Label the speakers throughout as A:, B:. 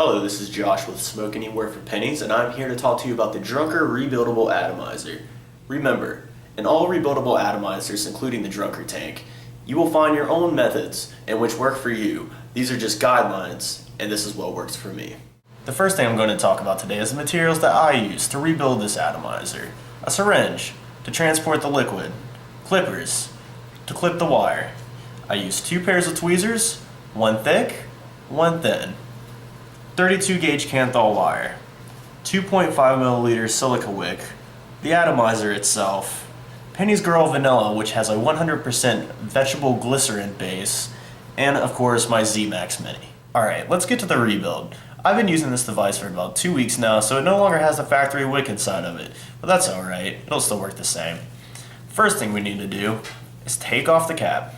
A: Hello, this is Josh with Smoke Anywhere for Pennies, and I'm here to talk to you about the Drunker Rebuildable Atomizer. Remember, in all rebuildable atomizers, including the Drunker tank, you will find your own methods and which work for you. These are just guidelines, and this is what works for me. The first thing I'm going to talk about today is the materials that I use to rebuild this atomizer. A syringe to transport the liquid, clippers to clip the wire. I use 2 pairs of tweezers, one thick, one thin. 32 gauge Kanthal wire, 2.5 milliliter silica wick, the atomizer itself, Penny's Girl Vanilla, which has a 100% vegetable glycerin base, and of course my Z-Max Mini. Alright, let's get to the rebuild. I've been using this device for about 2 weeks now, so it no longer has the factory wick inside of it, but that's alright, it'll still work the same. First thing we need to do is take off the cap.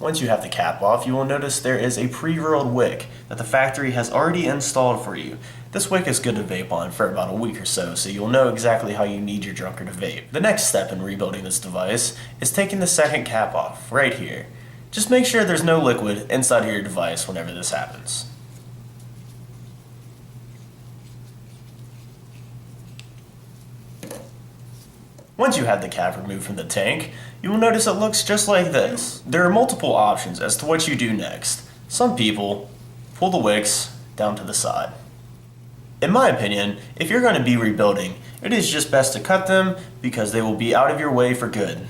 A: Once you have the cap off, you will notice there is a pre-rolled wick that the factory has already installed for you. This wick is good to vape on for about a week or so you'll know exactly how you need your drunker to vape. The next step in rebuilding this device is taking the second cap off, right here. Just make sure there's no liquid inside of your device whenever this happens. Once you have the cap removed from the tank, you will notice it looks just like this. There are multiple options as to what you do next. Some people pull the wicks down to the side. In my opinion, if you're going to be rebuilding, it is just best to cut them because they will be out of your way for good.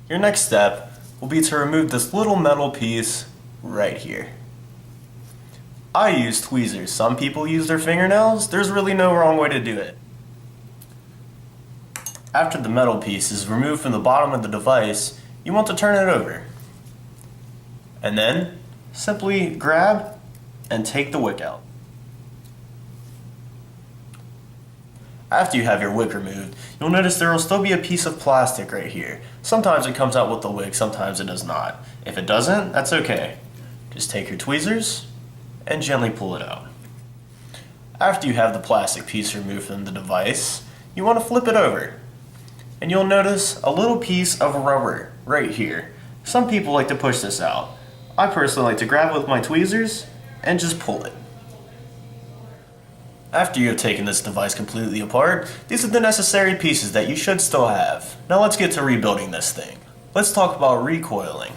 A: Your next step will be to remove this little metal piece right here. I use tweezers. Some people use their fingernails. There's really no wrong way to do it. After the metal piece is removed from the bottom of the device, you want to turn it over. And then, simply grab and take the wick out. After you have your wick removed, you'll notice there will still be a piece of plastic right here. Sometimes it comes out with the wick, sometimes it does not. If it doesn't, that's okay. Just take your tweezers and gently pull it out. After you have the plastic piece removed from the device, you want to flip it over. And you'll notice a little piece of rubber right here. Some people like to push this out. I personally like to grab it with my tweezers and just pull it. After you have taken this device completely apart, these are the necessary pieces that you should still have. Now let's get to rebuilding this thing. Let's talk about recoiling.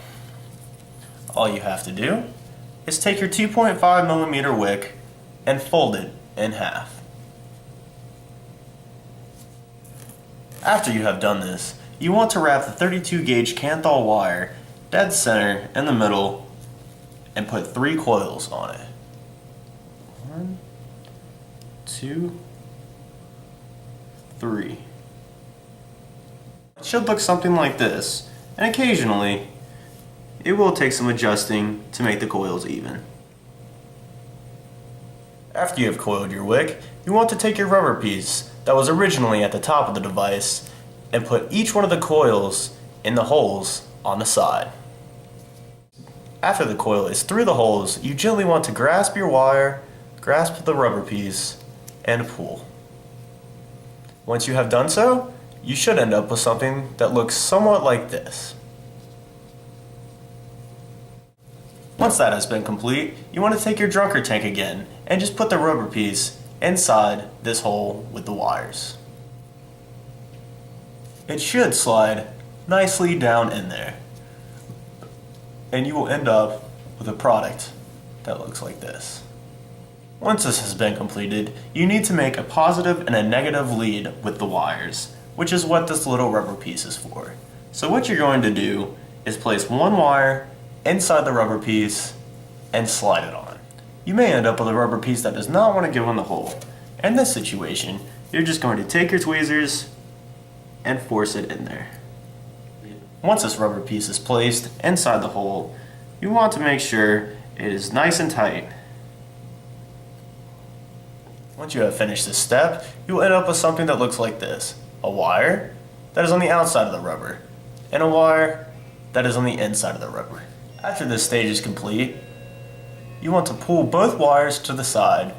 A: All you have to do is take your 2.5 millimeter wick and fold it in half. After you have done this, you want to wrap the 32 gauge Kanthal wire dead center in the middle and put 3 coils on it. 1, 2, 3. It should look something like this, and occasionally it will take some adjusting to make the coils even. After you have coiled your wick, you want to take your rubber piece that was originally at the top of the device and put each one of the coils in the holes on the side. After the coil is through the holes, you gently want to grasp your wire, grasp the rubber piece, and pull. Once you have done so, you should end up with something that looks somewhat like this. Once that has been complete, you want to take your drunker tank again and just put the rubber piece inside this hole with the wires. It should slide nicely down in there, and you will end up with a product that looks like this. Once this has been completed, you need to make a positive and a negative lead with the wires, which is what this little rubber piece is for. So what you're going to do is place one wire inside the rubber piece and slide it on. You may end up with a rubber piece that does not want to go in the hole. In this situation, you're just going to take your tweezers and force it in there. Once this rubber piece is placed inside the hole, you want to make sure it is nice and tight. Once you have finished this step, you will end up with something that looks like this. A wire that is on the outside of the rubber, and a wire that is on the inside of the rubber. After this stage is complete, you want to pull both wires to the side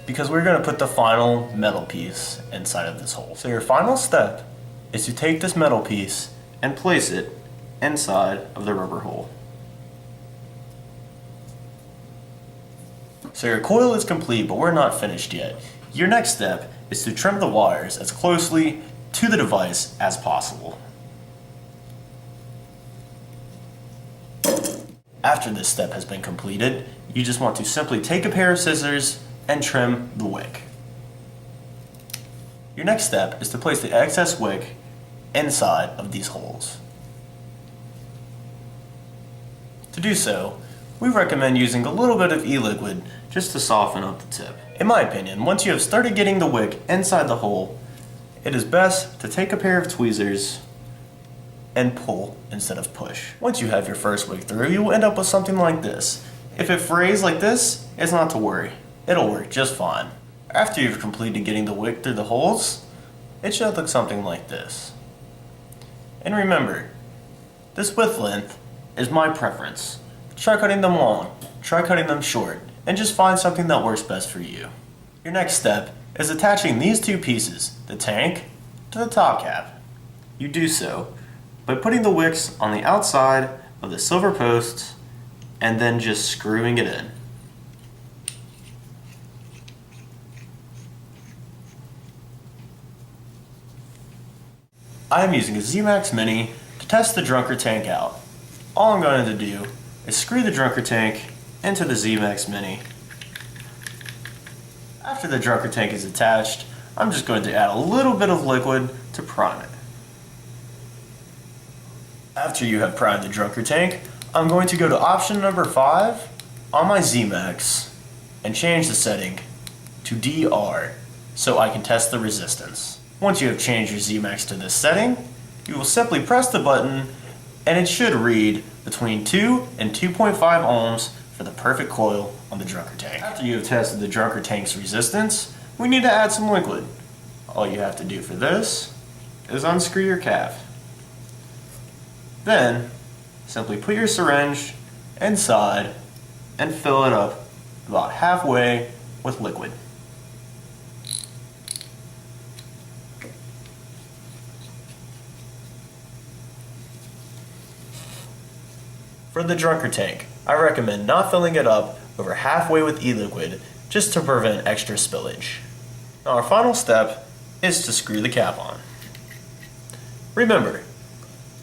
A: because we're going to put the final metal piece inside of this hole. So your final step is to take this metal piece and place it inside of the rubber hole. So your coil is complete, but we're not finished yet. Your next step is to trim the wires as closely to the device as possible. After this step has been completed, you just want to simply take a pair of scissors and trim the wick. Your next step is to place the excess wick inside of these holes. To do so, we recommend using a little bit of e-liquid just to soften up the tip. In my opinion, once you have started getting the wick inside the hole, it is best to take a pair of tweezers and pull instead of push. Once you have your first wick through, you will end up with something like this. If it frays like this, it's not to worry. It'll work just fine. After you've completed getting the wick through the holes, it should look something like this. And remember, this width length is my preference. Try cutting them long, try cutting them short, and just find something that works best for you. Your next step is attaching these two pieces, the tank to the top cap. You do so by putting the wicks on the outside of the silver posts and then just screwing it in. I am using a Z-Max Mini to test the drunker tank out. All I'm going to do is screw the drunker tank into the Z-Max Mini. After the drunker tank is attached, I'm just going to add a little bit of liquid to prime it. After you have primed the drunker tank, I'm going to go to option number 5 on my Z-Max and change the setting to DR so I can test the resistance. Once you have changed your Z-Max to this setting, you will simply press the button and it should read between 2 and 2.5 ohms for the perfect coil on the drunker tank. After you have tested the drunker tank's resistance, we need to add some liquid. All you have to do for this is unscrew your cap. Then, simply put your syringe inside and fill it up about halfway with liquid. For the drunker tank, I recommend not filling it up over halfway with e-liquid just to prevent extra spillage. Now our final step is to screw the cap on. Remember,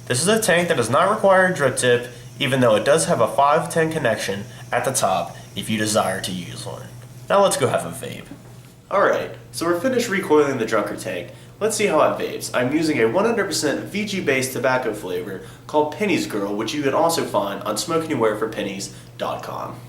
A: this is a tank that does not require a drip tip, even though it does have a 510 connection at the top if you desire to use one. Now let's go have a vape. Alright, so we're finished recoiling the drunker tank. Let's see how it vapes. I'm using a 100% VG-based tobacco flavor called Penny's Girl, which you can also find on SmokeAnywhereForPennies.com.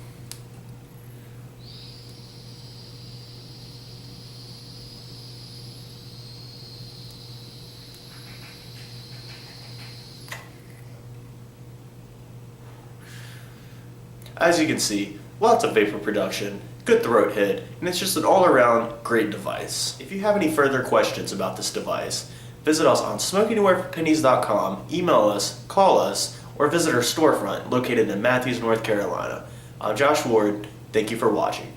A: As you can see, lots of vapor production, good throat hit, and it's just an all-around great device. If you have any further questions about this device, visit us on SmokeAnywhereForPennies.com, email us, call us, or visit our storefront located in Matthews, North Carolina. I'm Josh Ward. Thank you for watching.